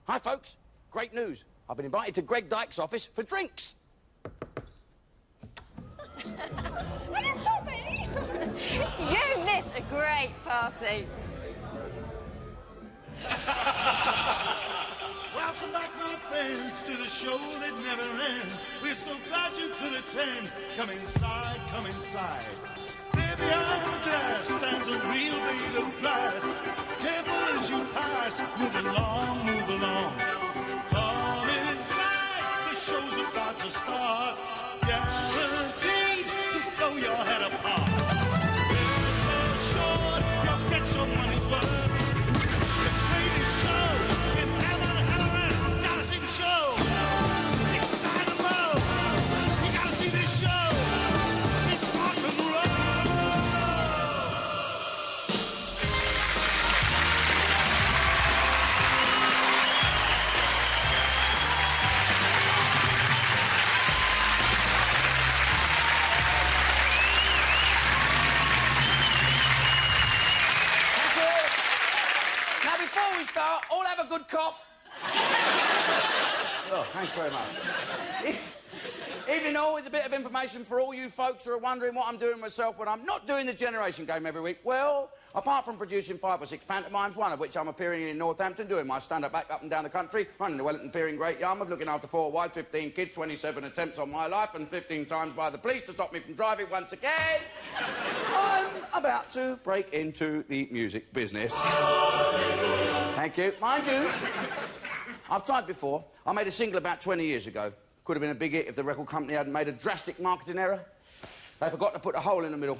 Hi, folks. Great news. I've been invited to Greg Dyke's office for drinks. Bobby! You missed a great party. Welcome back, my friends, to the show that never ends. We're so glad you could attend. Come inside, come inside. There behind the glass stands a real blade of glass. Careful as you pass, move along, move along. Come inside, the show's about to start. Guaranteed to blow your head apart. We're so short, you'll get your money's worth. The greatest show in heaven and around. Gotta see the show. It's dynamo. You gotta see this show. It's rock and roll. Now, before we start, all have a good cough. Oh, thanks very much. Evening all is a bit of information for all you folks who are wondering what I'm doing myself when I'm not doing the Generation Game every week. Well, apart from producing 5 or 6 pantomimes, one of which I'm appearing in Northampton, doing my stand-up act up and down the country, running the Wellington Pier in Great Yarmouth, looking after 4 wives, 15 kids, 27 attempts on my life, and 15 times by the police to stop me from driving once again, I'm about to break into the music business. Thank you. Mind you, I've tried before. I made a single about 20 years ago. Could have been a big hit if the record company hadn't made a drastic marketing error. They forgot to put a hole in the middle.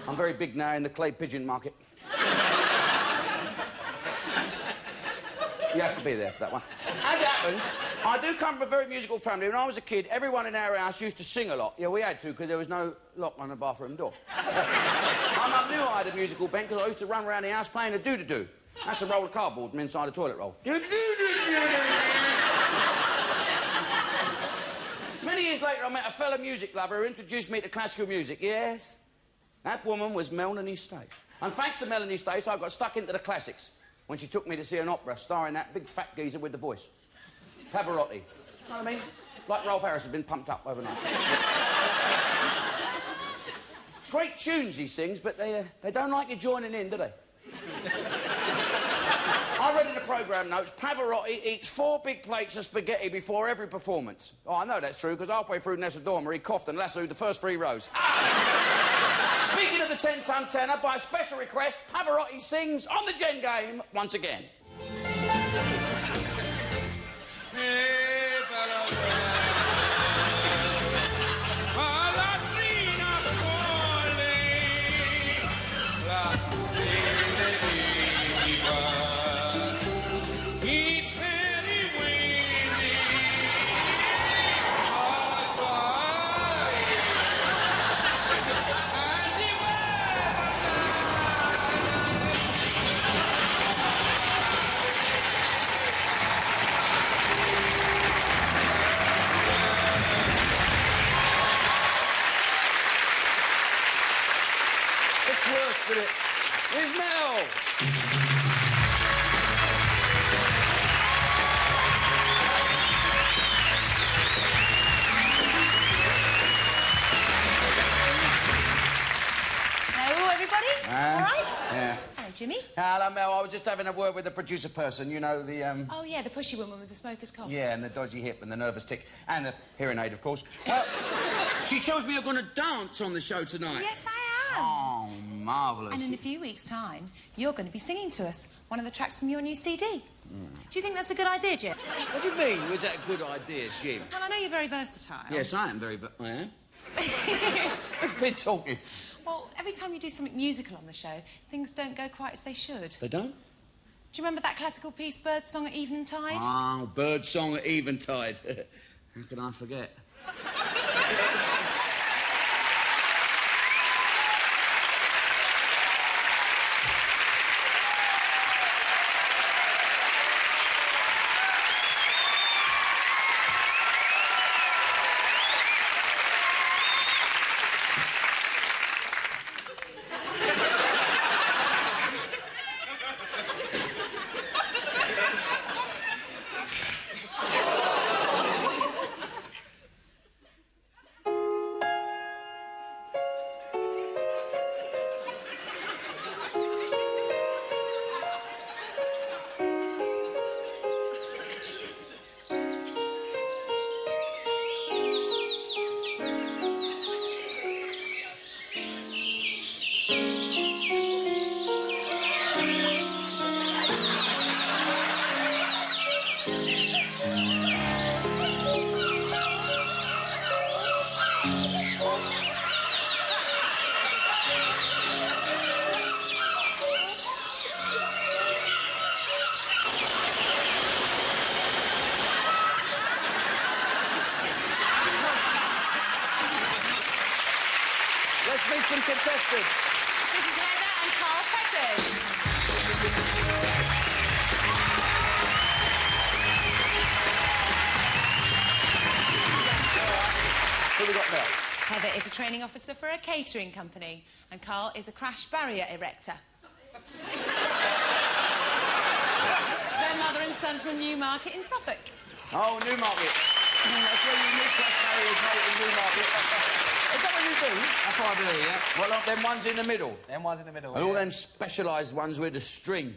I'm very big now in the clay pigeon market. You have to be there for that one. As it happens, I do come from a very musical family. When I was a kid, everyone in our house used to sing a lot. Yeah, we had to, because there was no lock on the bathroom door. My mum knew I had a musical bent, because I used to run around the house playing a doo-doo-doo. That's a roll of cardboard from inside a toilet roll. Many years later, I met a fellow music lover who introduced me to classical music. Yes, that woman was Melanie Stace. And thanks to Melanie Stace, I got stuck into the classics when she took me to see an opera starring that big fat geezer with the voice. Pavarotti. You know what I mean? Like Rolf Harris has been pumped up overnight. Great tunes he sings, but they don't like you joining in, do they? I read in the programme notes, Pavarotti eats 4 big plates of spaghetti before every performance. Oh, I know that's true, because halfway through Nessa Dormer, he coughed and lassoed the first 3 rows. Speaking of the 10-ton tenor, by special request, Pavarotti sings on the Gen Game once again. Here's Mel. Hello, everybody. All right? Yeah. Hello, Jimmy. Hello, Mel. I was just having a word with the producer person. You know, the, Oh, yeah, the pushy woman with the smoker's cough. Yeah, and the dodgy hip and the nervous tick. And the hearing aid, of course. She tells me you're going to dance on the show tonight. Yes, I am. Oh, marvellous. And in a few weeks' time, you're going to be singing to us one of the tracks from your new CD. Do you think that's a good idea, Jim? What do you mean? Was that a good idea, Jim? Well, I know you're very versatile. Yes, I am very... I am? Who's been talking? Well, every time you do something musical on the show, things don't go quite as they should. They don't? Do you remember that classical piece, Bird Song at Eventide? Oh, Bird Song at Eventide. How can I forget? competition contestants. This is Heather and Carl Peppers. Who have we got now? Heather is a training officer for a catering company, and Carl is a crash barrier erector. They're mother and son from Newmarket in Suffolk. Oh, Newmarket. That's where you need crash barriers, mate, in Newmarket. Is that what you do? That's what I do, yeah. Well, like them ones in the middle. Them ones in the middle. And all them specialised ones with the string.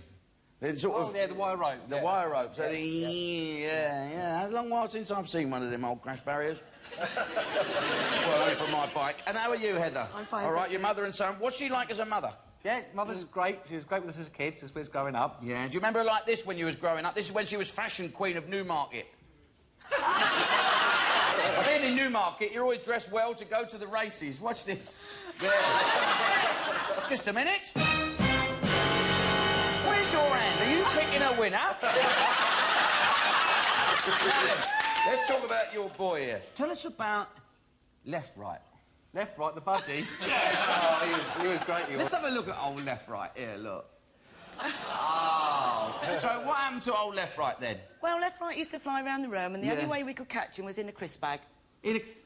Then sort of... yeah, the wire rope. The wire rope. So yeah. It's a long while since I've seen one of them old crash barriers. Well, only for my bike. And how are you, Heather? I'm fine. All right, your mother and son. What's she like as a mother? Yeah, mother's great. She was great with us as kids, as we was growing up. Yeah. Do you remember her like this when you was growing up? This is when she was fashion queen of Newmarket. I've been in Newmarket. You're always dressed well to go to the races. Watch this. There. Just a minute. Where's your hand? Are you picking a winner? Now then, let's talk about your boy here. Tell us about Left Right. Left, right, the budgie. Oh, he was great. He was. Let's have a look at old Left Right. Here, look. Oh. So what happened to old Left Right then? Well, Left Right used to fly around the room, and the only way we could catch him was in a crisp bag.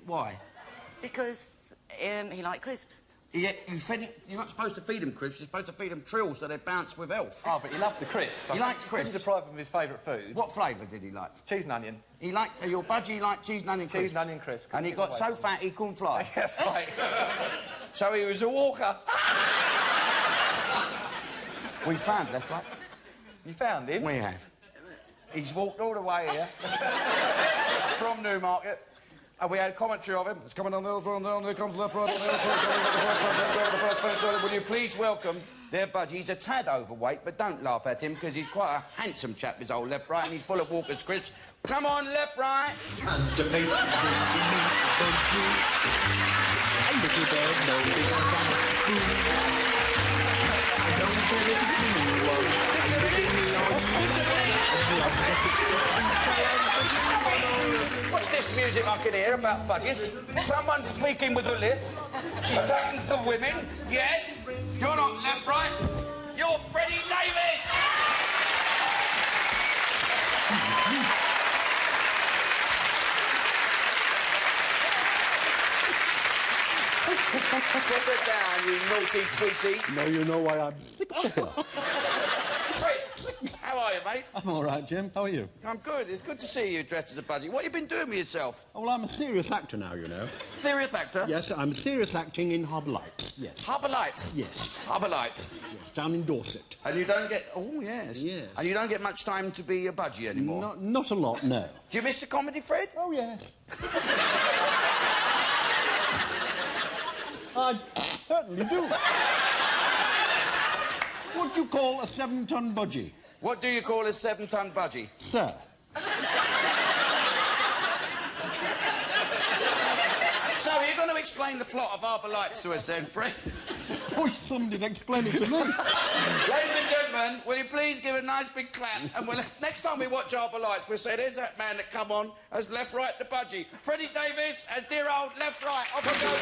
Why? Because he liked crisps. Yeah, you're not supposed to feed him crisps, you're supposed to feed him trills so they bounce with elf. Oh, but he loved the crisps. He liked crisps? Couldn't deprive him of his favourite food. What flavour did he like? Cheese and onion. He liked... your budgie liked cheese and onion crisps? Cheese and onion crisps. And he got so fat he couldn't fly? That's right. So he was a walker. We found Left Right. You found him? We have. He's walked all the way here from Newmarket. And we had commentary of him. It's coming on the other down, there comes Left Right on the other side, coming on the first point, so will you please welcome their budgie? He's a tad overweight, but don't laugh at him, because he's quite a handsome chap, this old Left Right, and he's full of Walker's crisps. Come on, Left Right! And to face a little bird, no bigger than a spoon. I don't care if it's anyone. What's this music I can hear about budgies? Someone speaking with a lisp, attacking the women. Yes, you're not Left Right. You're Freddie Davis. Put it down, you naughty tweety. Now you know why I'm sick of the Fred, how are you, mate? I'm all right, Jim. How are you? I'm good. It's good to see you dressed as a budgie. What have you been doing with yourself? Oh, well, I'm a serious actor now, you know. Serious actor? Yes, I'm serious acting in Harbour Lights. Yes. Harbour Lights? Yes. Harbour Lights. Yes, down in Dorset. And you don't get... Oh, yes. Yes. And you don't get much time to be a budgie anymore? Not a lot, no. Do you miss the comedy, Fred? Oh, yes. I certainly do. What do you call a 7-ton budgie? What do you call a 7-ton budgie? Sir. So, you're going to explain the plot of Harbour Lights to us then, Fred? Wish somebody'd explain it to me. Ladies and gentlemen, will you please give a nice big clap? And next time we watch Harbour Lights, we'll say, there's that man that come on as Left Right the budgie. Freddie Davis as dear old Left Right. Off we go.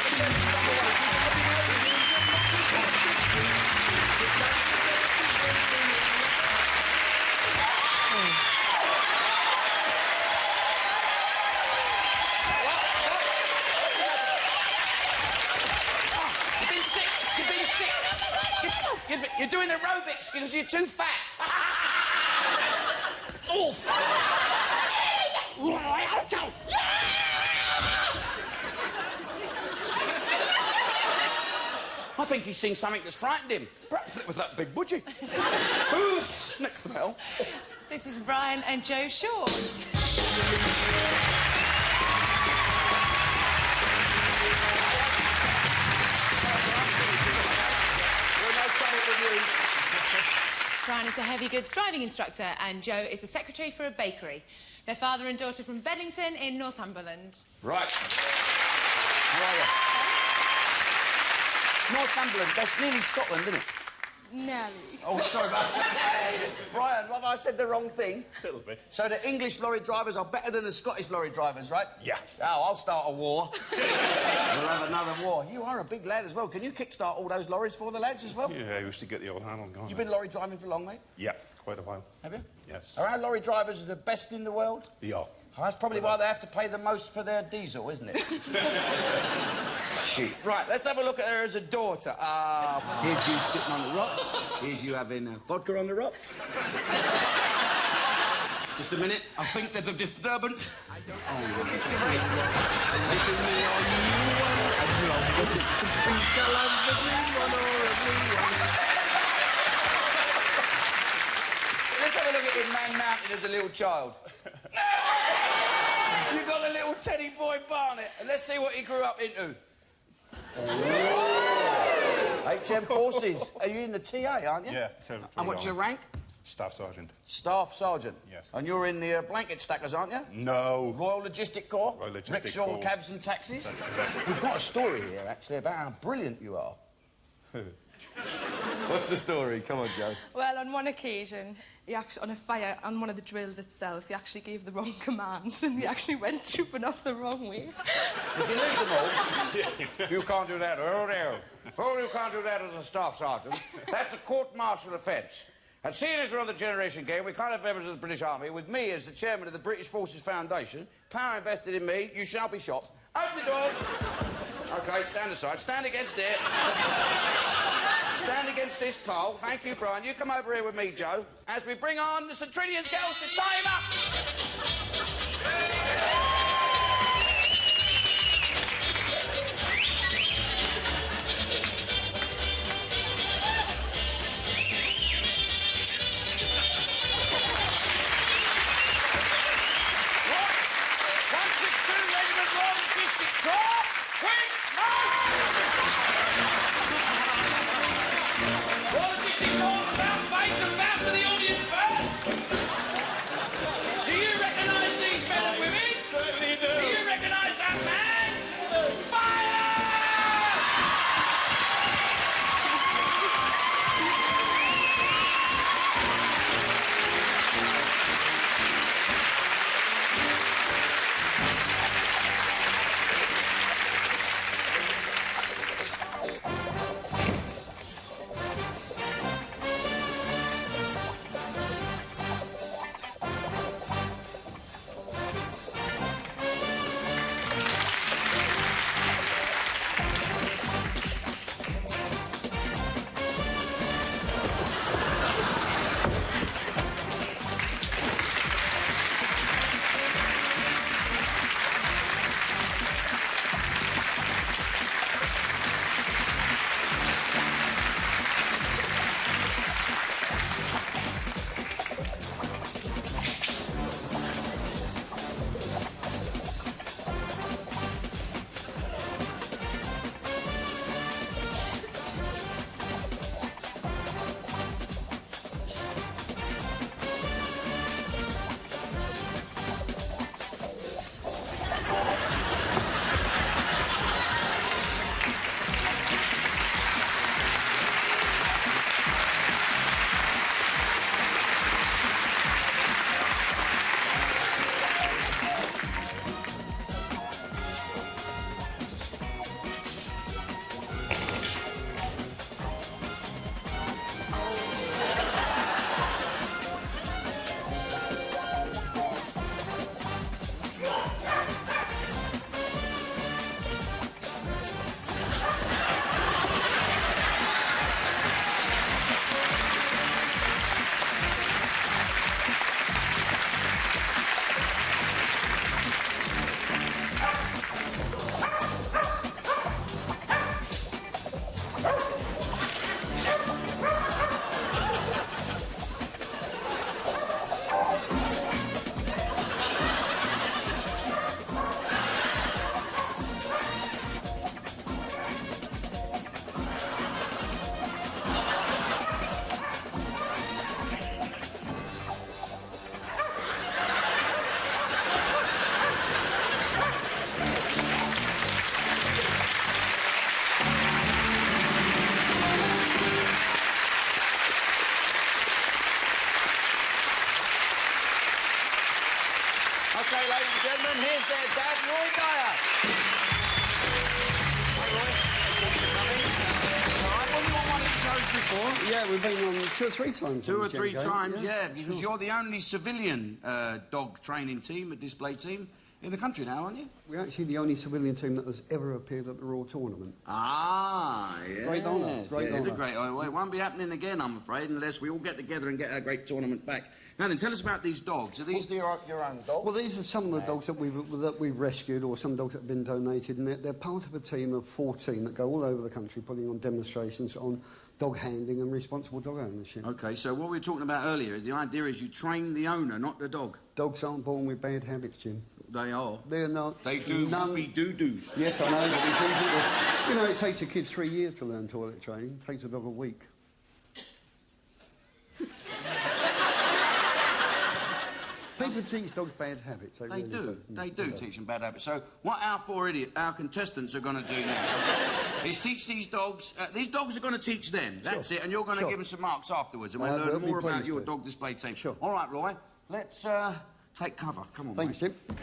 You're doing aerobics because you're too fat. Oof! I think he's seen something that's frightened him. Perhaps it was that big budgie. Who's next to Mel? This is Brian and Joe Shorts. Brian is a heavy goods driving instructor and Joe is a secretary for a bakery. They're father and daughter from Bedlington in Northumberland. Right. How are you? Northumberland, that's nearly Scotland, isn't it? No. Oh, sorry about that. Brian, what have I I said the wrong thing? A little bit. So the English lorry drivers are better than the Scottish lorry drivers, right? Yeah. Oh, I'll start a war. We'll have another war. You are a big lad as well. Can you kickstart all those lorries for the lads as well? Yeah, I used to get the old handle going. You've been lorry driving for long, mate? Yeah, quite a while. Have you? Yes. Are our lorry drivers the best in the world? Yeah. Oh, that's probably why they have to pay the most for their diesel, isn't it? Shit. Right, let's have a look at her as a daughter. Here's you sitting on the rocks. Here's you having vodka on the rocks. Just a minute. I think there's a disturbance. Let's have a look at him man mounted as a little child. You got a little teddy boy Barnet, and let's see what he grew up into. HM Forces. Are you in the TA, aren't you? Yeah, And what's your rank? Staff sergeant. Staff sergeant. Yes. And you're in the blanket stackers, aren't you? No. Royal Logistic Corps. Royal Logistic Rickshaw, Corps. cabs and taxis. That's correct. We've got a story here, actually, about how brilliant you are. What's the story? Come on, Joe. Well, on one occasion, on a fire, on one of the drills itself, he actually gave the wrong command and he actually went trooping off the wrong way. Did you lose them all? You can't do that. Oh, no. Oh, you can't do that as a staff sergeant. That's a court-martial offence. And seeing as we're on the Generation Game, we can't have members of the British Army. With me as the chairman of the British Forces Foundation, power invested in me, you shall be shot. Open the doors. OK, stand aside. Stand against it. Stand against this pole. Thank you, Brian. You come over here with me, Joe, as we bring on the St Trinians girls to tie him up. Do you OK, ladies and gentlemen, here's their dad, Roy Dyer. Hi, Roy. Thanks for coming. All right, well, you were on one of the shows before. Yeah, we've been on 2 or 3 times. Two or three times, yeah, because sure. you're the only civilian dog training team, a display team, in the country now, aren't you? We're actually the only civilian team that has ever appeared at the Royal Tournament. Ah, yes. Great honour, great It's a honour. great honour. Well, it won't be happening again, I'm afraid, unless we all get together and get our great tournament back. Now then, tell us about these dogs. Are these your own dogs? Well, these are some of the dogs that we've rescued, or some dogs that have been donated, and they're part of a team of 14 that go all over the country putting on demonstrations on dog handling and responsible dog ownership. OK, so what we were talking about earlier, the idea is you train the owner, not the dog. Dogs aren't born with bad habits, Jim. They are. They're not. They do doo-doos. Yes, I know, but it's easy to... You know, it takes a kid 3 years to learn toilet training. It takes a dog a week. People teach dogs bad habits. They do teach them bad habits. So what our contestants are going to do now is teach these dogs... these dogs are going to teach them. That's it. And you're going to give them some marks afterwards. And we'll learn more about your dog display team. Sure. All right, Roy. Let's take cover. Come on, Thanks, mate. Jim.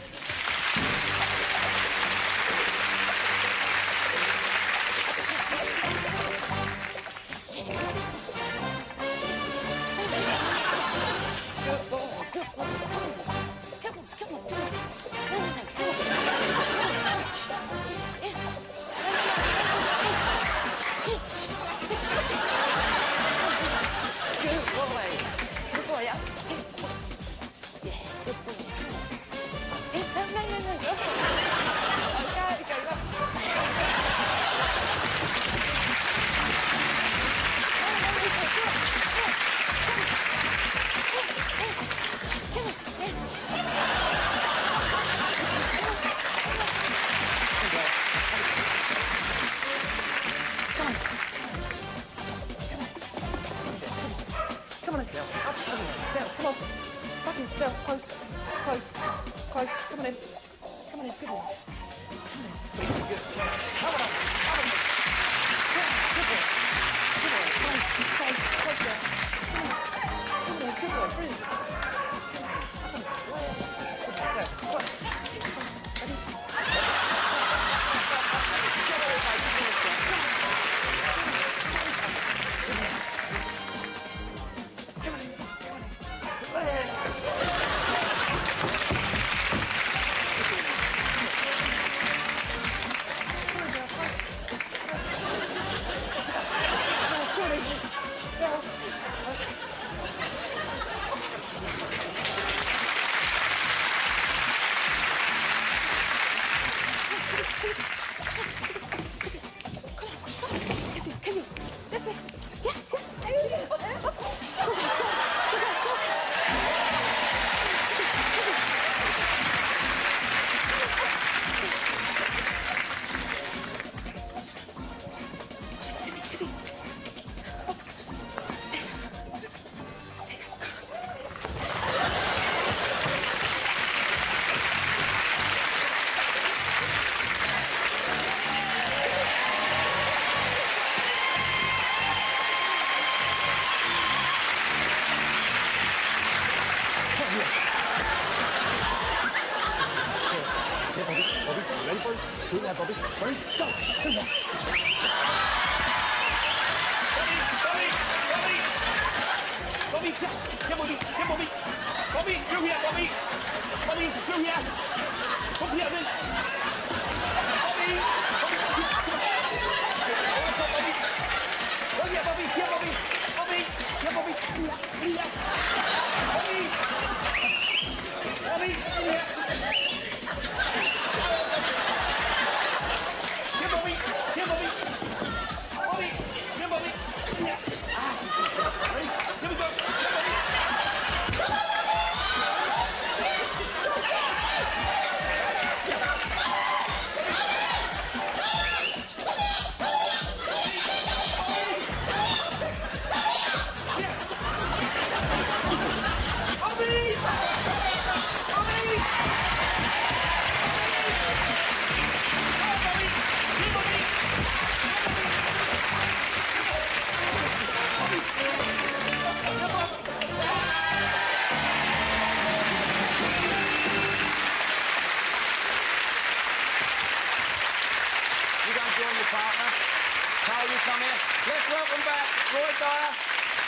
Dyer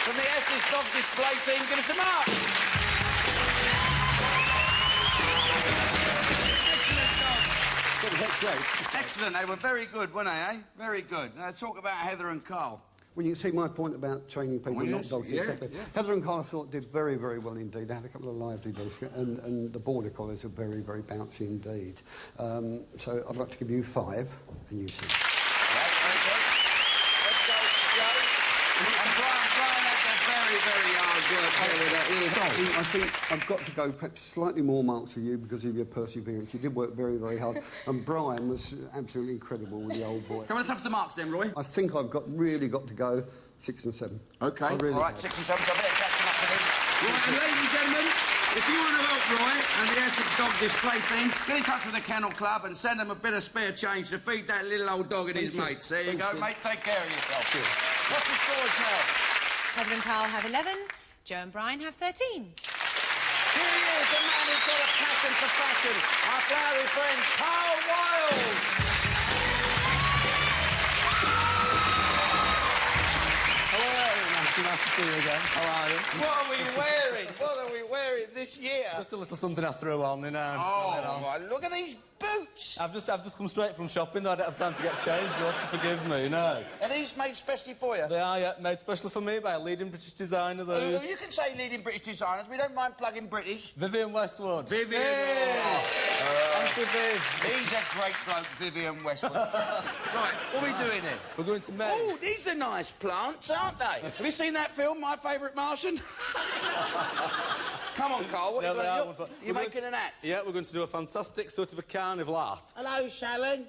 from the Essex Dog Display Team. Give us some marks. Excellent dogs. That's great. Excellent. They were very good, weren't they, eh? Very good. Now, talk about Heather and Carl. Well, you can see my point about training people, Well, not yes, dogs, yeah, etc. yeah. Heather and Carl, I thought, did very, very well indeed. They had a couple of lively dogs, and the border collies are very, very bouncy indeed. So I'd like to give you 5, and you 6. Right, very good. Let's go, Joe. And Brian had their very, very hard work there with that. I think I've got to go perhaps slightly more marks for you because of your perseverance. You did work very, very hard. And Brian was absolutely incredible with the old boy. Come on, let's have some marks then, Roy. I think I've really got to go 6 and 7. OK. I really All right, have. 6 and 7, so I better catch them up with him. Right, and ladies and gentlemen, if you want to help Roy and the Essex Dog Display Team, get in touch with the Kennel Club and send them a bit of spare change to feed that little old dog and his mates. There you go, mate. Take care of yourself. What's the scores now? Heather and Carl have 11. Joe and Brian have 13. Here he is, a man who's got a passion for fashion. Our flowery friend, Carl Wilde. Nice to see you again. How are you? What are we wearing? What are we wearing this year? Just a little something I threw on, you know. Oh, my, look at these boots. I've just come straight from shopping, though I don't have time to get changed. You'll have to forgive me, you know. Are these made specially for you? They are, yeah, made specially for me by a leading British designer, those. You can say leading British designers. We don't mind plugging British. Vivian Westwood. Vivian. Hey! Auntie Viv. He's a great bloke, Vivian Westwood. Right, what are we doing here? We're going to make... Oh, these are nice plants, aren't they? Have you seen that film, My Favourite Martian? Come on, Carl, what are you going to do? You're making an act? Yeah, we're going to do a fantastic sort of a carnival art. Hello, Sharon.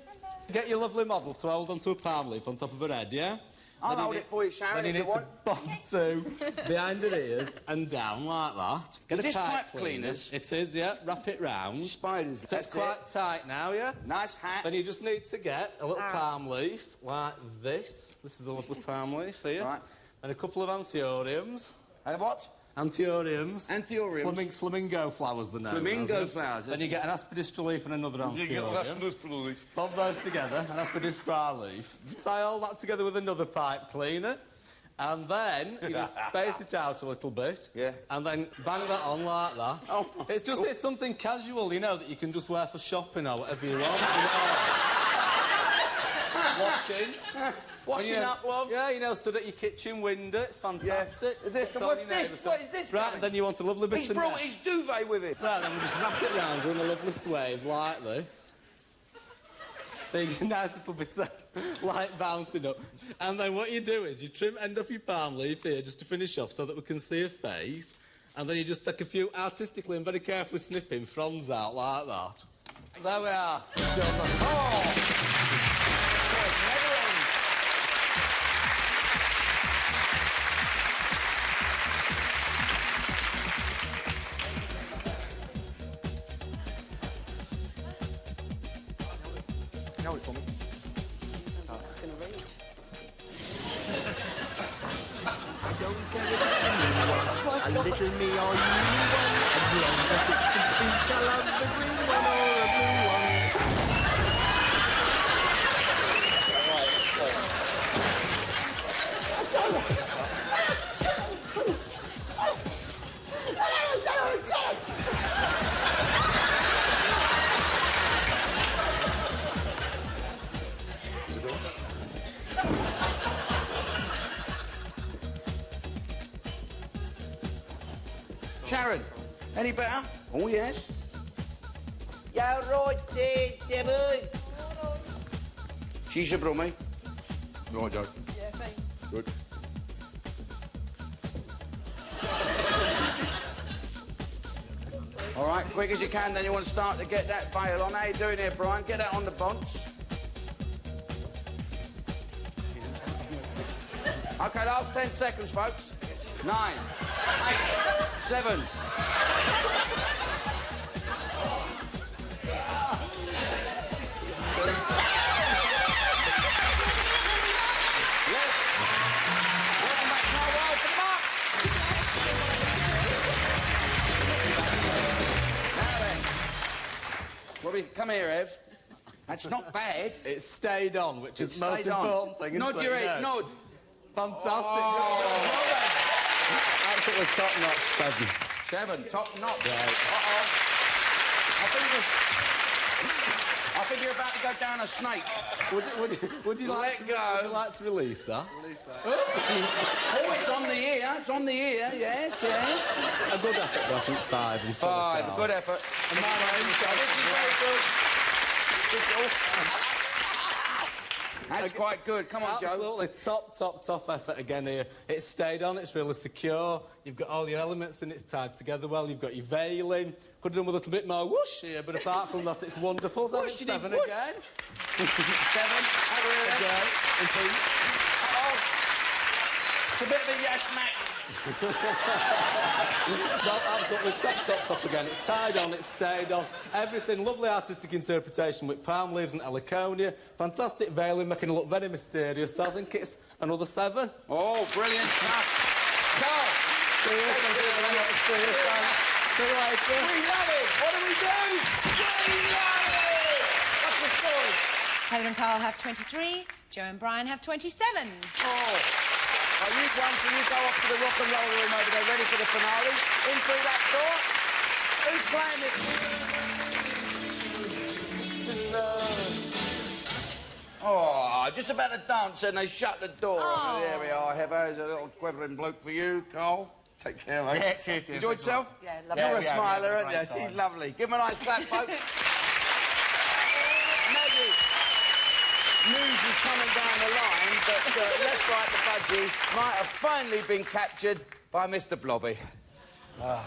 Get your lovely model to hold onto a palm leaf on top of her head, yeah? I'll hold it for you, Sharon, Then you if need you to want. bond to behind her ears and down like that. Get Is a this pipe pipe cleaners? It is, yeah. Wrap it round. Spiders, So it's that's quite tight now, yeah? Nice hat. Then you just need to get a little palm leaf like this. This is a lovely palm leaf here. Right. And a couple of anthuriums. And what? Anthuriums. Anthuriums. Flamingo flowers, the name. Flamingo flowers. Then you get an aspidistra leaf and another anthurium. Aspidistra leaf. Bob those together, an aspidistra leaf. Tie all that together with another pipe cleaner. And then you just space it out a little bit. Yeah. And then bang that on like that. Oh, It's something casual, you know, that you can just wear for shopping or whatever you want. You know. Washing. Washing up, love. Yeah, you know, stood at your kitchen window. It's fantastic. Yeah. What's this? What is this? Right, and then you want a lovely bit He's of brought net. his duvet with him. Right, then we just wrap it round in a lovely swathe like this. So you get a nice little bit of light bouncing up. And then what you do is you trim end off your palm leaf here just to finish off so that we can see her face. And then you just take a few artistically and very carefully snipping fronds out like that. There we are. Oh! Hold it for me. A little me or you a blonde that it can speak. I love the green one or a blue one. Sharon, any better? Oh, yes. Yeah, right there, Debbie. She's a brummie. Right, Joe. Yeah, fine. Good. All right, quick as you can, then you want to start to get that veil on. How you doing here, Brian? Get that on the bonce. OK, last 10 seconds, folks. 9, 8, 7. Welcome back, Carl Wilde, for the marks. Now then, come here, Ev. That's not bad. It stayed on, which is the most Stayed on. important thing. Nod isn't your it? head, You know. nod. Fantastic. Absolutely top-notch 7. 7, top notch. Right. Uh-oh. I think you're about to go down a snake. Would you like Let to, go. Would you like to release that? Oh, it's on the ear. It's on the ear. Yes, yes. A good effort, though. I think 5. And 5, a good effort. And my name, So this is very good. It's all... That's quite good. Come on, Joe. Absolutely top effort again here. It's stayed on, it's really secure. You've got all your elements and it's tied together well. You've got your veiling. Could have done with a little bit more whoosh here, but apart from that, it's wonderful. So Whoosh, you did 7 whoosh. again. 7. Over here. Again. Uh-oh. It's a bit of a yes-mac. Well, absolutely top again. It's tied on, it's stayed on. Everything, lovely artistic interpretation with palm leaves and heliconia. Fantastic veiling, making it look very mysterious. So I think it's another 7. Oh, brilliant stuff. Carl. Cheers, thank you very much. Cheers, thanks. See you later. We love it. What do we do? We love it. What's the score? Heather and Carl have 23, Joe and Brian have 27. Oh. Well, you won, so you go off to the rock and roll room over there, ready for the finale. In through that door. Who's playing it? Oh, just about to dance and they shut the door. Oh. There we are, Heather. There's a little quivering bloke for you, Carl. Take care, mate. Yeah, cheers. Enjoyed yourself? Yeah, lovely. You're a Yeah, smiler, yeah, aren't you? great She's time. lovely. Give him a nice clap, folks. Maggie. News is coming down the line, but left, right, the budgie might have finally been captured by Mr. Blobby. Our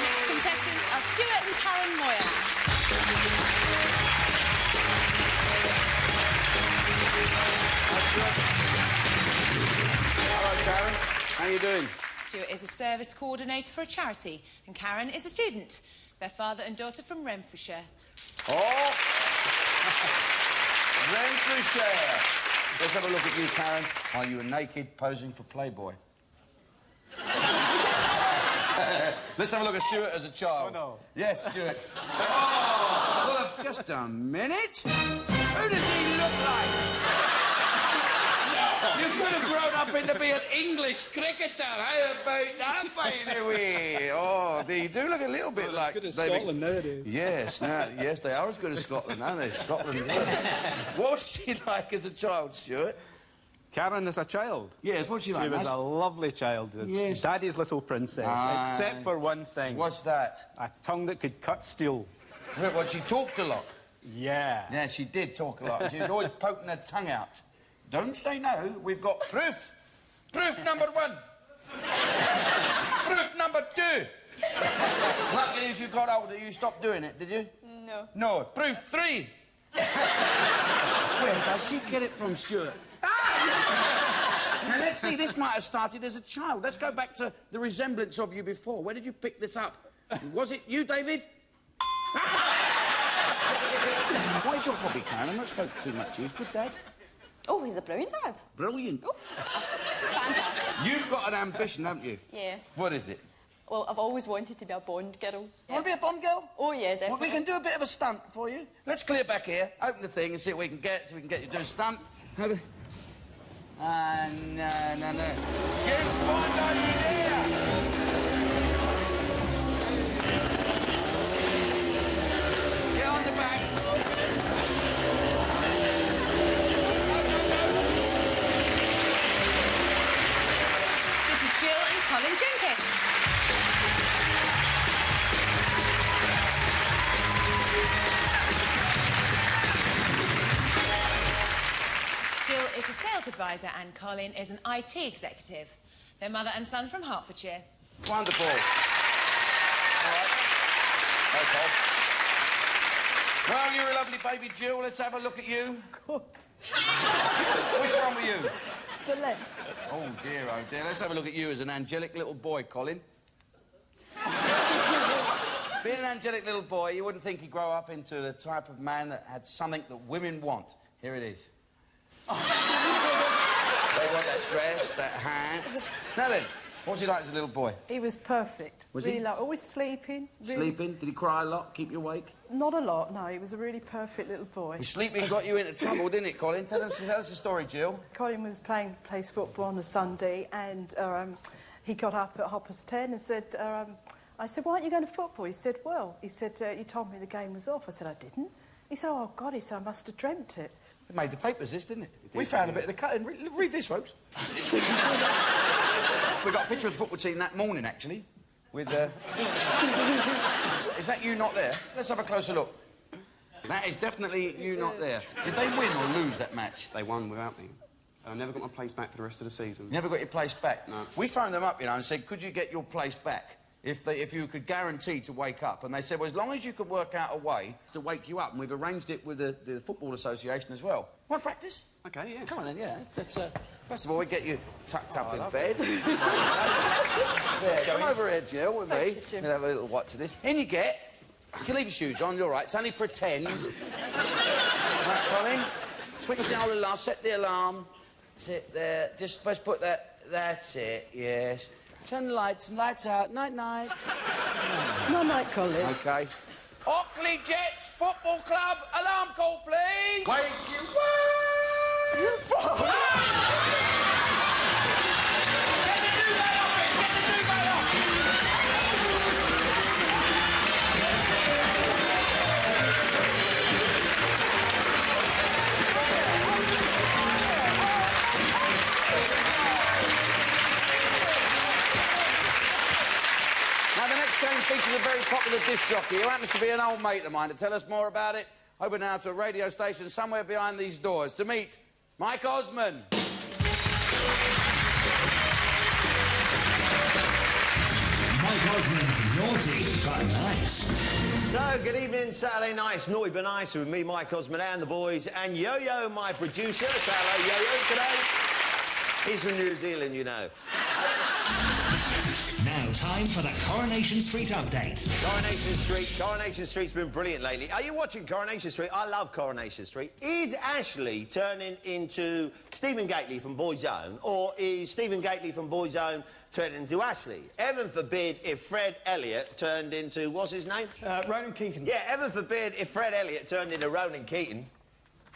next contestants are Stuart and Karen Moyer. Hello, Karen. How you doing? Stuart is a service coordinator for a charity, and Karen is a student. Their father and daughter from Renfrewshire. Oh! Renfrewshire. Let's have a look at you, Karen, while you were naked posing for Playboy. Let's have a look at Stuart as a child. Oh, no. Yes, Stuart. Oh, well, just a minute. Who does he look like? You could have grown up into be an English cricketer. How about that, by the way? Oh, you do look a little bit like Good as David. Scotland nowadays. Yes, yes, they are as good as Scotland, aren't they? Scotland, yes. What was she like as a child, Stuart? Karen is a child. Yes, what's she like? She was Nice? a lovely child. Yes. Daddy's little princess, Aye. except for one thing. What's that? A tongue that could cut steel. What, she talked a lot? Yeah. Yeah, she did talk a lot. She was always poking her tongue out. Don't say no, we've got proof. Proof number 1. Proof number 2. Luckily, as you got older, you stopped doing it, did you? No. No. Proof 3. Where does she get it from, Stuart? Now, let's see, this might have started as a child. Let's go back to the resemblance of you before. Where did you pick this up? Was it you, David? What is your hobby, Karen? I've not spoken too much to you. He's a good dad. Oh, he's a brilliant dad. Brilliant. Fantastic. You've got an ambition, haven't you? Yeah. What is it? Well, I've always wanted to be a Bond girl. You want to be a Bond girl? Oh, yeah, definitely. Well, we can do a bit of a stunt for you. Let's clear back here, open the thing and see what we can get, so we can get you to do a stunt. No. James Bond, are you there? Get on the back. This is Jill and Colin Jenkins. Jill is a sales advisor and Colin is an IT executive. Their mother and son from Hertfordshire. Wonderful. All right. Okay. Well, you're a lovely baby, Jill. Let's have a look at you. Which one were you? The left. Oh, dear, oh, dear. Let's have a look at you as an angelic little boy, Colin. Being an angelic little boy, you wouldn't think he'd grow up into the type of man that had something that women want. Here it is. They want that dress, that hat. Now then, What was he like as a little boy? He was perfect. Was really he? Like, always sleeping. Really... Sleeping? Did he cry a lot? Keep you awake? Not a lot, no. He was a really perfect little boy. His sleeping got you into trouble, didn't it, Colin? Tell us the story, Jill. Colin plays football on a Sunday, and he got up at 10:30 and said, I said, why aren't you going to football? He said, well, you told me the game was off. I said, I didn't. He said, oh, God, he said, I must have dreamt it. It made the papers, this, didn't it? We found a bit of the cutting. Read this, folks. We got a picture of the football team that morning, actually, with... Is that you not there? Let's have a closer look. That is definitely you not there. Did they win or lose that match? They won without me. I never got my place back for the rest of the season. You never got your place back? No. We phoned them up, you know, and said, could you get your place back if you could guarantee to wake up? And they said, well, as long as you could work out a way to wake you up, and we've arranged it with the Football Association as well. Want to practice? OK, yeah. Come on then, yeah. Let's, first of all, we get you tucked up in bed. Come over here, Jill, with me. We'll have a little watch of this. In you get. You can leave your shoes on, you're right. It's only pretend. Right, Colin? Switch the whole alarm, set the alarm. Sit there. Just supposed to put that... That's it, yes. Turn the lights out. Night-night. Night-night, Colin. OK. Ockley Jets Football Club, alarm call, please. Wake you Now, the next game features a very popular disc jockey who happens to be an old mate of mine. To tell us more about it, over now to a radio station somewhere behind these doors to meet Mike Osman. Mike Osman's Naughty But Nice. So, good evening, Saturday Night's Naughty But Nice with me, Mike Osman, and the boys, and Yo-Yo, my producer. Say hello, Yo-Yo, today. He's from New Zealand, you know. Now, time for the Coronation Street update. Coronation Street's been brilliant lately. Are you watching Coronation Street? I love Coronation Street. Is Ashley turning into Stephen Gately from Boyzone, or is Stephen Gately from Boyzone turning into Ashley? Heaven forbid if Fred Elliott turned into... what's his name? Ronan Keating. Yeah, heaven forbid if Fred Elliott turned into Ronan Keating.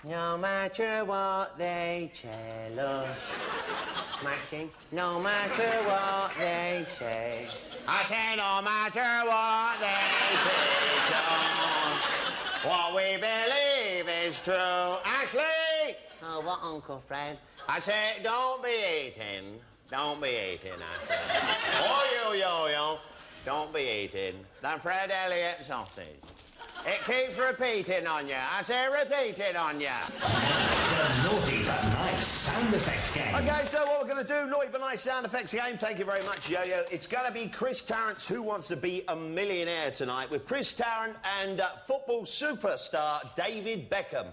No matter what they tell us, Maxine, no matter what they say, I say no matter what they teach us, what we believe is true. Ashley! Oh, what, Uncle Fred? I say, don't be eating, Ashley. Oh, yo, don't be eating that Fred Elliott sausage. It keeps repeating on you. I say repeating on you. The Naughty But Nice sound effects game. OK, so what we're going to do, Naughty But Nice sound effects game. Thank you very much, Yo-Yo. It's going to be Chris Tarrant's Who Wants to Be a Millionaire tonight with Chris Tarrant and football superstar David Beckham.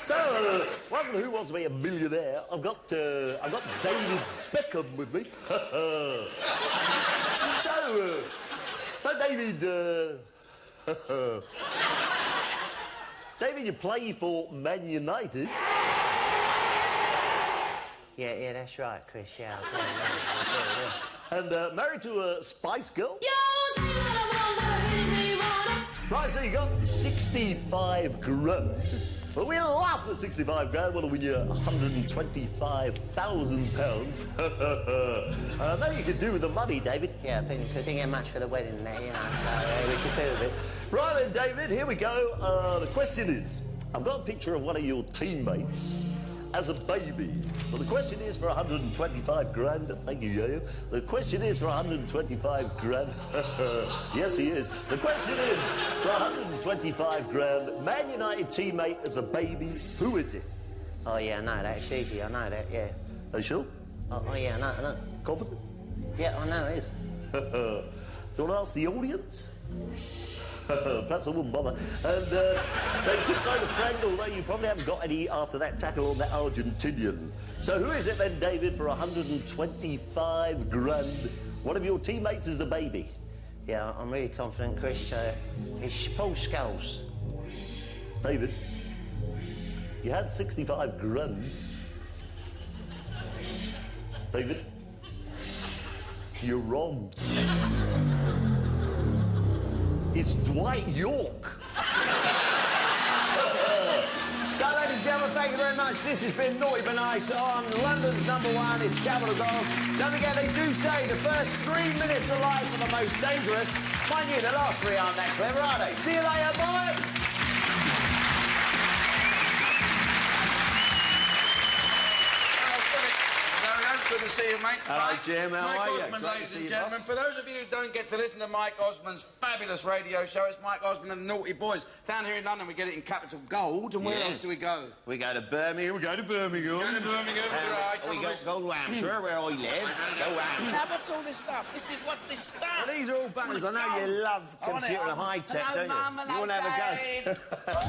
So, welcome to Who Wants to Be a Millionaire. I've got David Beckham with me. So David... David, you play for Man United. Yeah, that's right, Chris, yeah. And married to a Spice Girl. Right, so you got 65 grand. Well, we laugh at 65 grand. What do we win you? £125,000. Maybe you could do with the money, David. Yeah, I think we couldn't get much for the wedding there, you know, so we could do with it. Right then, David, here we go. The question is, I've got a picture of one of your teammates as a baby. Well, the question is for 125 grand. Thank you, Yo-Yo. The question is for 125 grand. Yes, he is. The question is for 125 grand. Man United teammate as a baby. Who is it? Oh, yeah, I know that. It's easy, I know that, yeah. Are you sure? Oh, yeah, I know. Confident? Yeah, I know it is. Do you want to ask the audience? Perhaps I wouldn't bother. And so you could phone a friend, although you probably haven't got any after that tackle on that Argentinian. So who is it then, David, for 125 grand? One of your teammates is the baby. Yeah, I'm really confident, Chris. It's Paul Scholes. David, you had 65 grand. David, You're wrong. It's Dwight York. So, ladies and gentlemen, thank you very much. This has been Naughty But Nice on London's #1. It's Capital Golf. Don't forget, they do say the first 3 minutes of life are the most dangerous. Mind you, the last 3 aren't that clever, are they? See you later, bye. Good to see you, mate. Hello, Jim. How Mike are you? Osmond, Great to ladies see and you, gentlemen. boss. For those of you who don't get to listen to Mike Osmond's fabulous radio show, it's Mike Osmond and the Naughty Boys. Down here in London, we get it in Capital Gold. And where Yes. else do we go? We go to Birmingham. We go to Birmingham. We go to Birmingham. We go to Hampshire, where I live. Go Hampshire. Now, what's all this stuff? What's this stuff? Well, these are all buttons. I know you love computer and high-tech, don't you? You want to have a go?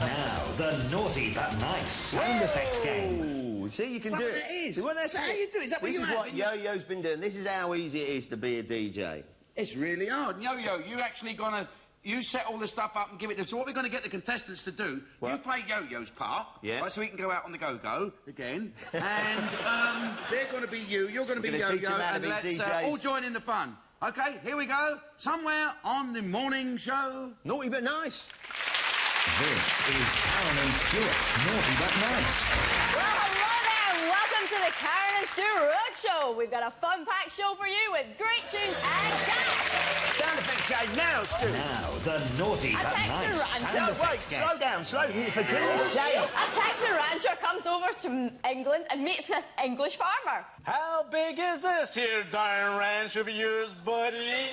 Now, the Naughty But Nice sound effect game. Ooh, see, you can Is do that it. what it is? See, well, that's Is that it. how you do it? Is that what This you is have what in your- Yo-Yo's been doing. This is how easy it is to be a DJ. It's really hard. Yo-Yo, you actually gonna... You set all this stuff up and give it to... So what we're going to get the contestants to do, you What? play Yo-Yo's part, Yeah. right, so he can go out on the go-go again, and they're going to be you, you're going to be Gonna teach Yo-Yo, him how to and be let's DJs. all join in the fun. OK, here we go. Somewhere on the morning show... Naughty but nice. This is Karen and Stuart's Naughty But Nice. Well, hello there, and welcome to the Karen and Stuart Roadshow. We've got a fun-packed show for you with great tunes and gags. Sound effects game now, Stu. Now, the Naughty But Texas Nice Rancher. sound No, wait, effect game. slow down, for goodness sake. A Texas rancher comes over to England and meets this English farmer. How big is this here darn ranch of yours, buddy?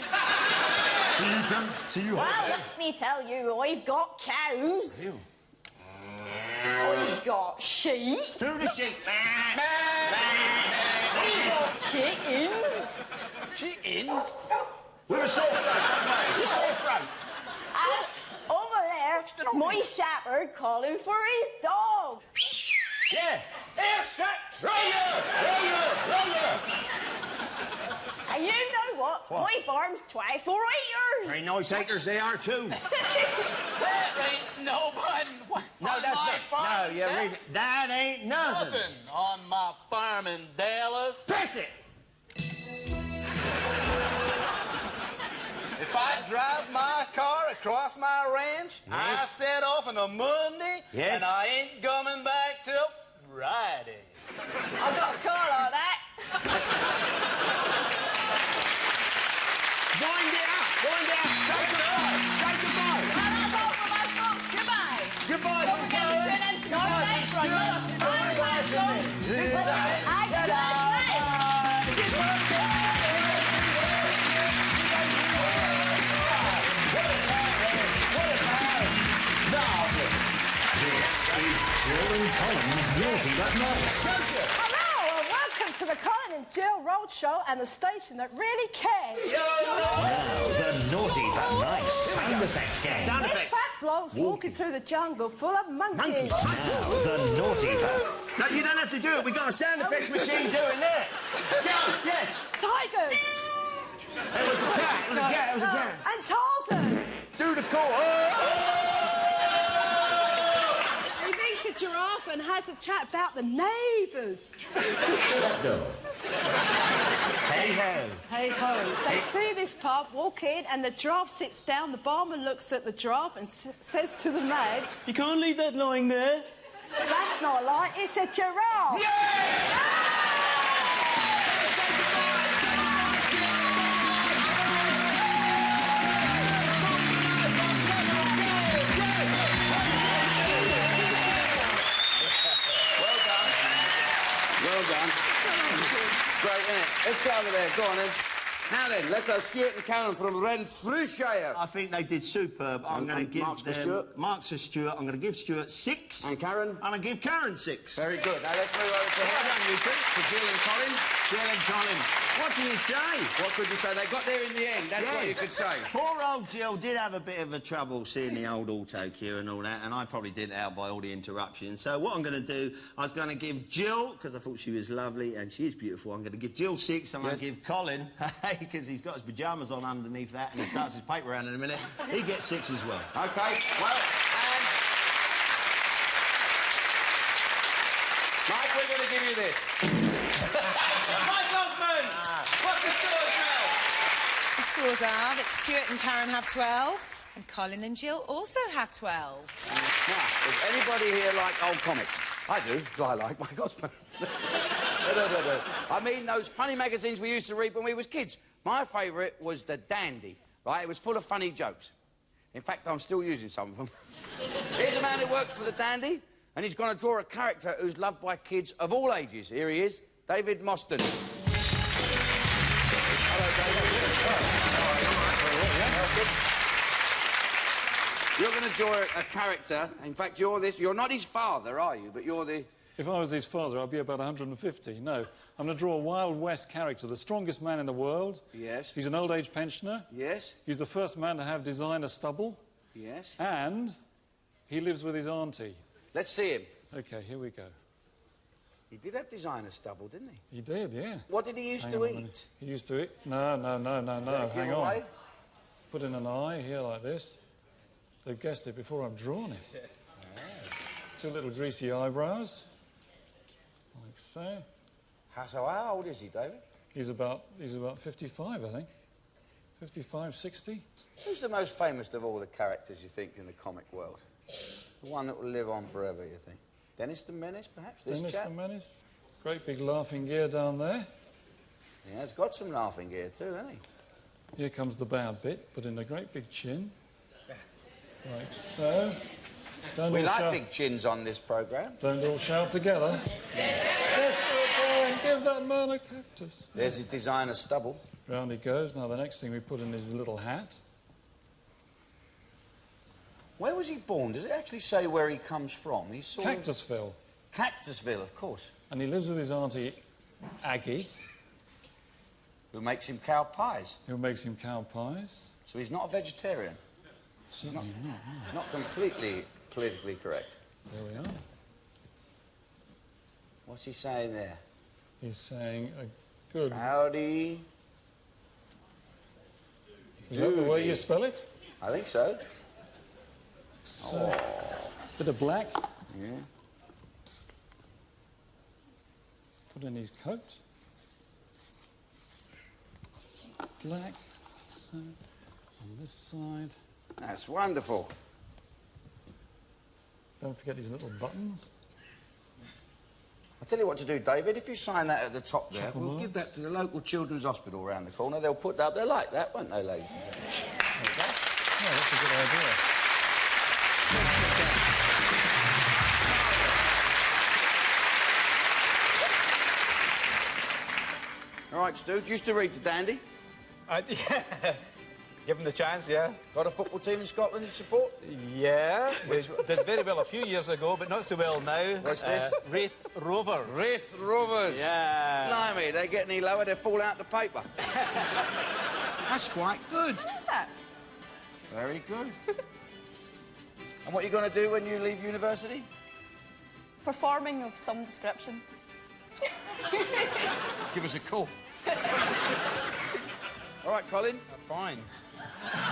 See you. Well, let me tell you, I've got cows. I've got sheep. Through the sheep. I've got chickens. Chickens? With a sore throat. It's a sore throat. And over there, my shepherd calling for his dog. Yeah. Airshot! Roller! And you know what? My farm's 24 acres. Very nice acres they are, too. That ain't nobody. No, that's not. No, you're reading. That ain't nothing. Nothing on my farm in Dallas. Press it. If I drive my car across my ranch, I Yes. set off on a Monday, Yes. and I ain't coming back till Friday. I've got a call on that. Wind it up. Say goodbye. And that's all from us, folks. Goodbye. Goodbye Don't from forget to Karen. tune in tomorrow Goodbye night from for another Stuart. fun-packed show. Good night. And good night. This is Jill and Colin's Naughty But Nice. Hello, and welcome to the Colin and Jill Roadshow and the station that really cares. Now, the Naughty But Nice sound effect game. Sound This effects. fat bloke's walking through the jungle full of monkeys. Now, the Naughty But... No, you don't have to do it. We've got a sound effects machine doing that. Go, yes. Tigers. It was a cat. It was a cat. It was a cat. And Tarzan. Do the call. He meets a giraffe and has a chat about the neighbours. Hey ho. Hey ho. They see this pub, walk in, and the giraffe sits down. The barman looks at the giraffe and says to the maid, You can't leave that lying there. That's not a lie, it's a giraffe. Well done. It's great, isn't it? Let's go over there. Go on, then. Now then, let's have Stuart and Karen from Renfrewshire. I think they did superb. I'm going to give marks for them... Stuart? Marks for Stuart. I'm going to give Stuart 6. And Karen? And I give Karen 6. Very good. Now let's move over to Well her. done, you two. To Jill and Colin. Jill and Colin. What can you say? What could you say? They got there in the end. That's what you could say. Poor old Jill did have a bit of a trouble seeing the old auto cue and all that, and I probably did out by all the interruptions. So what I'm going to do, I was going to give Jill, because I thought she was lovely and she is beautiful, I'm going to give Jill 6, and I'll give Colin, because he's got his pyjamas on underneath that and he starts his paper round in a minute, he gets 6 as well. OK, well, and... Mike, we're going to give you this. Mike Osmond! What's the score, Mel? scores are that Stuart and Karen have 12, and Colin and Jill also have 12. Now, does anybody here like old comics? I do. Do I like? My God. No. I mean those funny magazines we used to read when we was kids. My favourite was The Dandy, right? It was full of funny jokes. In fact, I'm still using some of them. Here's a man who works for The Dandy, and he's going to draw a character who's loved by kids of all ages. Here he is, David Mostyn. Hello, David. You're going to draw a character. In fact, you're not his father, are you? But you're the... If I was his father, I'd be about 150. No, I'm going to draw a Wild West character, the strongest man in the world. Yes. He's an old-age pensioner. Yes. He's the first man to have designer stubble. Yes. And he lives with his auntie. Let's see him. OK, here we go. He did have designer stubble, didn't he? He did, yeah. What did he used to eat? He used to eat... No, hang on. Put in an eye here like this. They've guessed it before I've drawn it. Two little greasy eyebrows. Like so. So how old is he, David? He's about 55, I think. 55, 60. Who's the most famous of all the characters, you think, in the comic world? The one that will live on forever, you think? Dennis the Menace, perhaps? Dennis the Menace. Great big laughing gear down there. Yeah, he's got some laughing gear too, hasn't he? Here comes the bad bit, put in a great big chin. Like so. We like big chins on this programme. Don't all shout together. Yes, give that man a cactus. There's his designer stubble. Round he goes. Now, the next thing we put in is his little hat. Where was he born? Does it actually say where he comes from? He's sort Cactusville. Cactusville, of course. And he lives with his auntie, Aggie. Who makes him cow pies. Who makes him cow pies. So he's not a vegetarian. Certainly not. Not completely politically correct. There we are. What's he saying there? He's saying a good... Howdy. Is that the way you spell it? I think so. So, bit of black. Yeah. Put in his coat. Black. So, on this side. That's wonderful. Don't forget these little buttons. I'll tell you what to do, David. If you sign that at the top there, we'll give that to the local children's hospital around the corner. They'll put that... They'll like that, won't they, ladies? Oh, that's a good idea. All right, Stu, used to read The Dandy? Yeah. Given the chance, yeah. Got a football team in Scotland to support? Yeah. We did very well a few years ago, but not so well now. What's this? Wraith Rovers. Wraith Rovers. Yeah. Blimey, they get any lower, they fall out the paper. That's quite good. What's that? Very good. And what are you going to do when you leave university? Performing of some description. Give us a call. All right, Colin. Fine. I've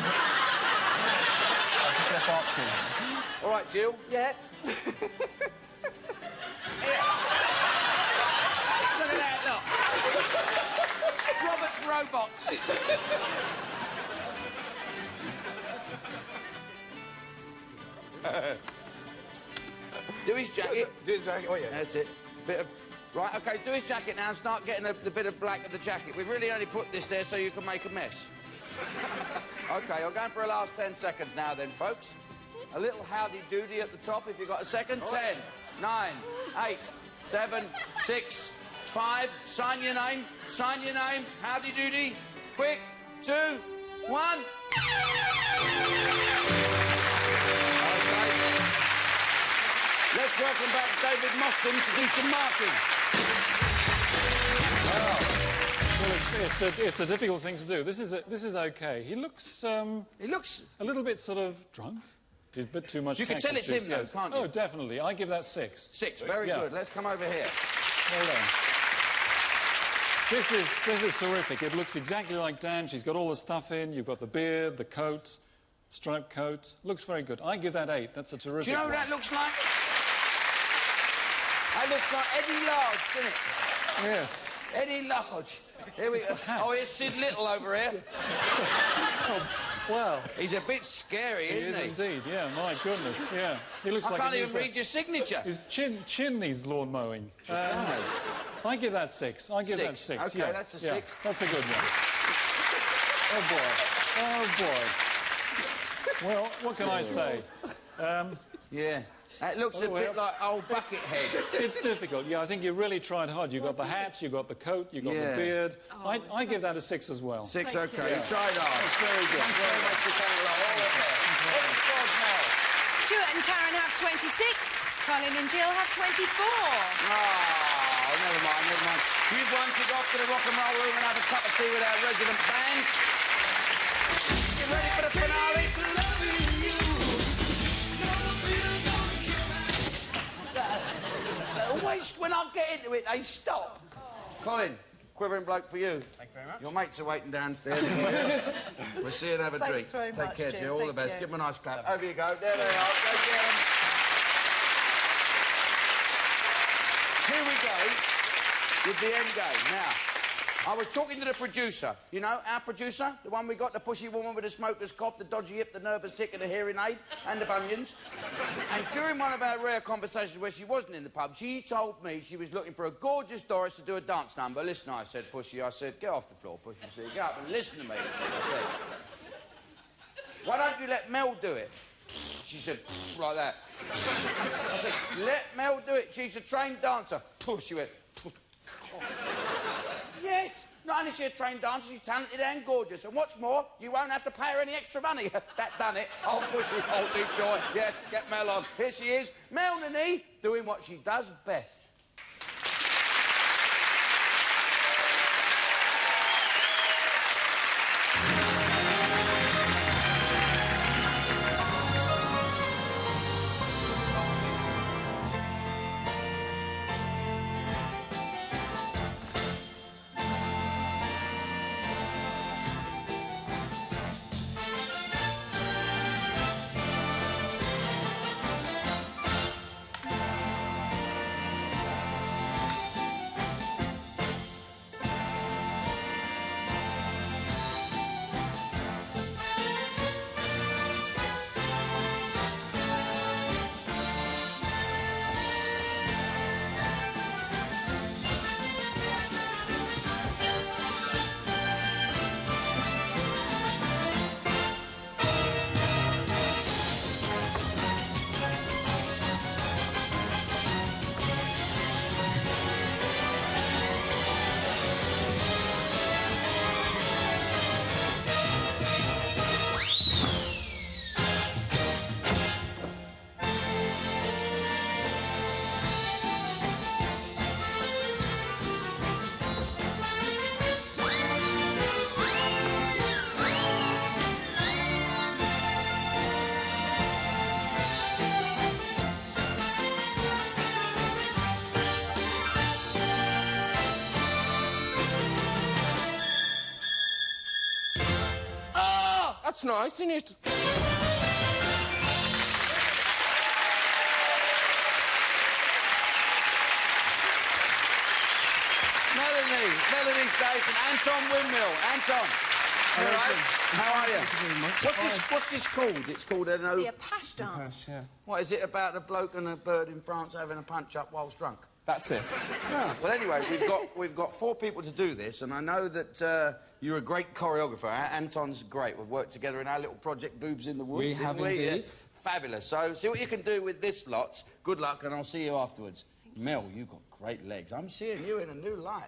just left art school. All right, Jill. Yeah. Look at that, look. Robert's Robots. Do his jacket. Do his jacket, oh yeah. That's it. Bit of... Right, OK, do his jacket now and start getting the bit of black of the jacket. We've really only put this there so you can make a mess. OK, I'm going for a last 10 seconds now then, folks. A little howdy-doody at the top, if you've got a second. 10, 9, 8, 7, 6, 5. Sign your name. Sign your name. Howdy-doody. Quick. 2, 1. Let's welcome back David Mostyn to do some marking. Well, it's a difficult thing to do. This is okay. He looks a little bit sort of drunk. He's a bit too much. You can tell it's him, though, can't you? Oh, definitely. I give that 6. 6. Very good. Let's come over here. Well done. This is terrific. It looks exactly like Dan. She's got all the stuff in. You've got the beard, the coat, striped coat. Looks very good. I give that 8. That's a terrific. Do you know what that looks like? That looks like Eddie Large, doesn't it? Yes. Eddie Lodge. Here we go. Oh, here's Sid Little over here. Oh, wow. He's a bit scary, isn't he? He is indeed, yeah, my goodness, yeah. He looks like I can't even read your signature. His chin needs lawn mowing. Yes. I give that 6. I give that 6. OK, yeah. that's a yeah, 6. That's a good one. Oh, boy. Well, what can I say? Yeah. It looks a bit like old Buckethead. It's difficult. Yeah, I think you really tried hard. You got the hat, you got the coat, you got the beard. I give that a 6 as well. 6, OK. You tried hard. That's very good. Thanks very much for coming along. All the best. What's the scores now? Stuart and Karen have 26. Colin and Jill have 24. Oh, never mind, never mind. You've won to go off to the rock and roll room and have a cup of tea with our resident band. Get ready for the finale? Always, when I get into it, they stop. Colin, quivering bloke for you. Thank you very much. Your mates are waiting downstairs. We'll see you and have a Thanks drink. very Take much, care, Jim. Jill. All the Thank best. you. Give them a nice clap. Over you go. There they are. Go get them. Here we go with the end game. Now, I was talking to the producer. You know, our producer, the one we got, the pushy woman with the smoker's cough, the dodgy hip, the nervous tick and the hearing aid, and the bunions. And during one of our rare conversations where she wasn't in the pub, she told me she was looking for a gorgeous Doris to do a dance number. Listen, I said, Pushy, I said, get off the floor, Pushy. She said, get up and listen to me. I said, why don't you let Mel do it? She said, like that. I said, let Mel do it. She's a trained dancer. She went, yes. Not only is she a trained dancer, she's talented and gorgeous. And what's more, you won't have to pay her any extra money. That done it. Oh, Pushy, oh, deep joy. Yes, get Mel on. Here she is, Melanie, doing what she does best. That's nice, isn't it? Melanie Stace and Anton Windmill. Anton. All right. How are you? Thank you very much. What's this called? It's called an The Apache dance. Yeah. What is it about a bloke and a bird in France having a punch up whilst drunk? That's it. Yeah. Well, anyway, we've got 4 people to do this, and I know that you're a great choreographer. Anton's great. We've worked together in our little project Boobs in the Woods. We have indeed. Yeah. Fabulous. So see what you can do with this lot. Good luck, and I'll see you afterwards. Mel, you've got great legs. I'm seeing you in a new light.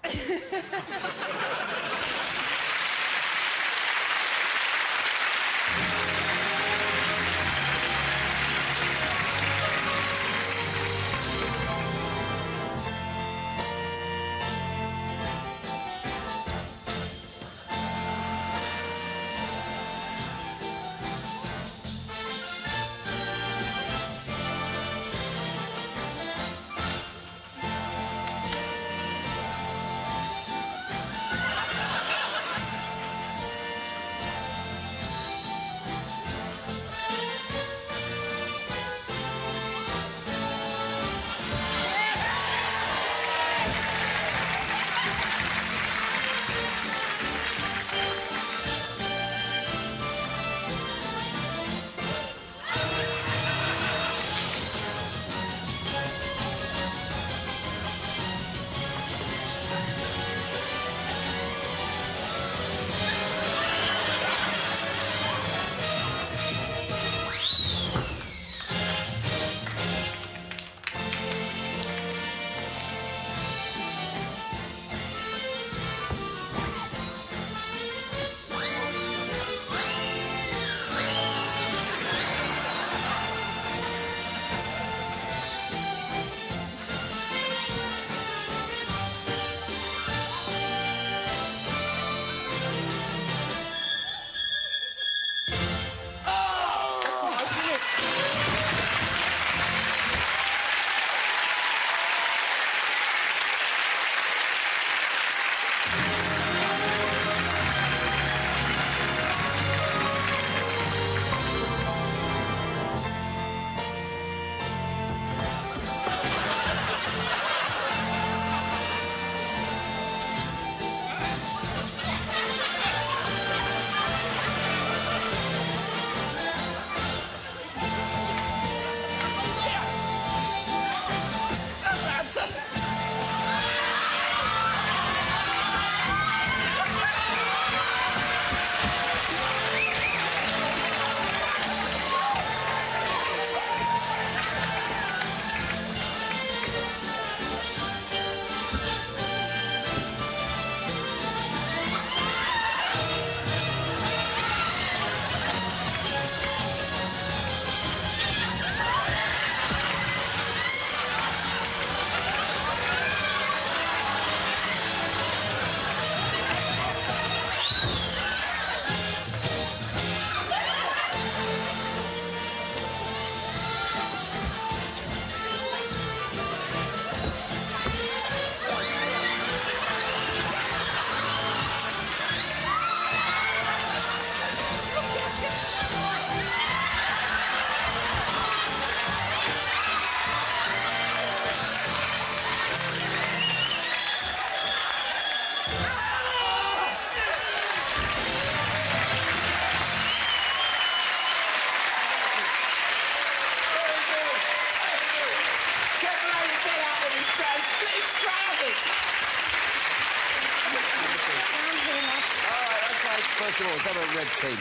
first of all, let's have a red team.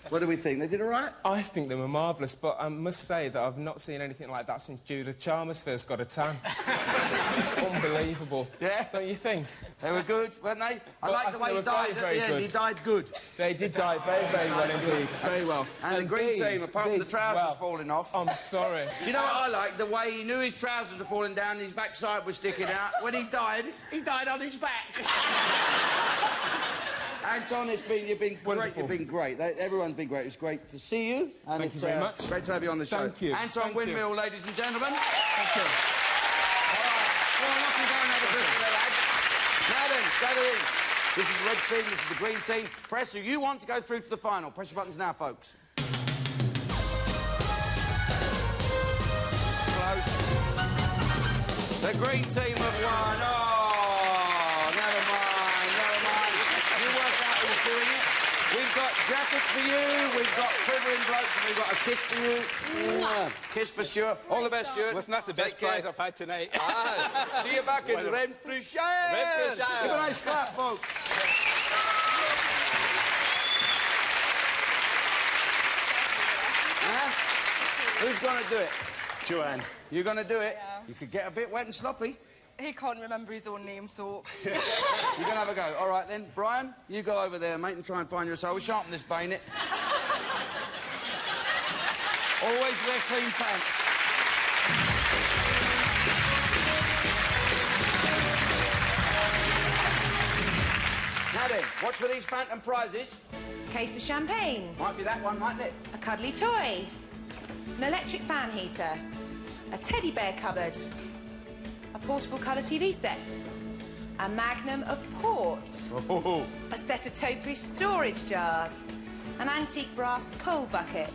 What do we think? They did all right? I think they were marvellous, but I must say that I've not seen anything like that since Judith Chalmers first got a tan. Unbelievable. Yeah? Don't you think? They were good, weren't they? I like the way he died at the end. He died good. They did die very, very well indeed. Very well. And the green team, apart from the trousers falling off... I'm sorry. Do you know what I like? The way he knew his trousers were falling down and his backside was sticking out. When he died on his back. Anton, you've been great. You've been great. Everyone's been great. It's great to see you. And Thank you very much. Great to have you on the show. Thank you. Anton Windmill, ladies and gentlemen. Thank you. All right. Well, off you go and have a drink there, lads. Now then, gather in. This is the red team, this is the green team. Press who you want to go through to the final. Press your buttons now, folks. It's close. The green team have won. Oh, never mind, never mind. You work out who's doing it. We've got jackets for you, we've got quivering blokes, and we've got a kiss for you. Mwah. Kiss for Stuart. All the best, Stuart. Listen, that's the best prize I've had tonight. See you back in Renfrewshire. Give a nice clap, folks. Who's going to do it? Joanne. You're going to do it? Yeah. You could get a bit wet and sloppy. He can't remember his own name, so... You're going to have a go. All right, then. Brian, you go over there, mate, and try and find your soul. Sharpen this bayonet. Always wear clean pants. Now then, watch for these phantom prizes. Case of champagne. Might be that one, mightn't it? A cuddly toy. An electric fan heater. A teddy bear cupboard. A portable colour TV set. A magnum of port. Oh. A set of topiary storage jars. An antique brass coal bucket.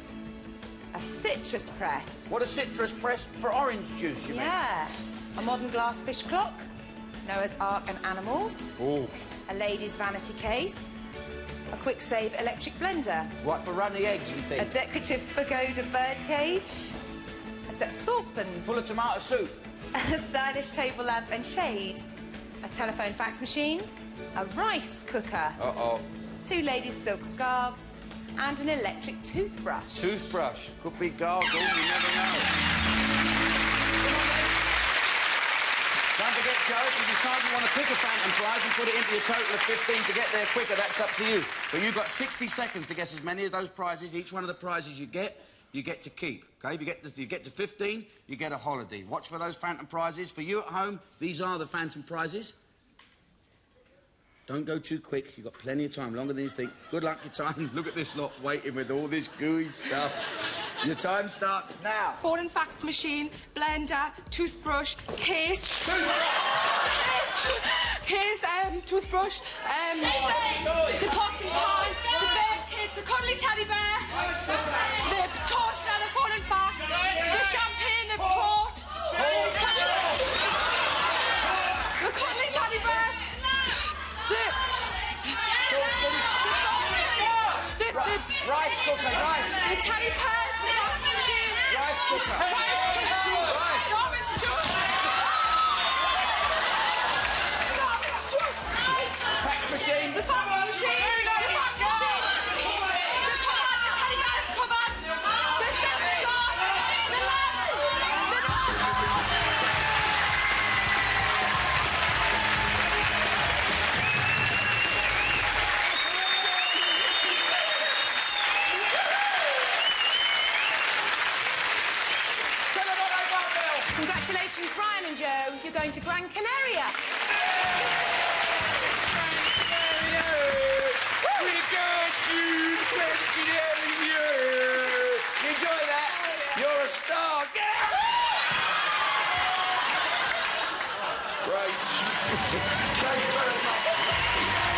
A citrus press. What a citrus press for orange juice, you mean? Yeah. A modern glass fish clock. Noah's Ark and animals. Oh. A lady's vanity case. A quick save electric blender. What, for running eggs and A things? decorative pagoda bird cage. A set of saucepans. Full of tomato soup. A stylish table lamp and shade. A telephone fax machine. A rice cooker. Uh-oh. 2 ladies' silk scarves. And an electric toothbrush. Toothbrush. Could be gargle, you never know. Don't forget, Joe, if you decide you want to pick a phantom prize and put it into your total of 15 to get there quicker, that's up to you. But you've got 60 seconds to guess as many of those prizes. Each one of the prizes you get to keep. OK? If you get to 15, you get a holiday. Watch for those phantom prizes. For you at home, these are the phantom prizes. Don't go too quick. You've got plenty of time, longer than you think. Good luck, your time. Look at this lot waiting with all this gooey stuff. Your time starts now. Phone and fax machine, blender, toothbrush, case... toothbrush, the pots and pans, the bird cage, the cuddly teddy bear, the toaster, the phone and fax, the champagne, the port, the cuddly teddy bear, the rice cooker, rice. The teddy bear, the fax machine, rice cooker, orange juice. Fax machine. The fax machine. The fax machine. The cupboard. The teddy bear's cupboard. The silk scarf. The lamp. Tell them what they got, Bill. Congratulations, Brian and Joe. You're going to Gran Canaria. Enjoy that. You're a star. Great. Thank you very much.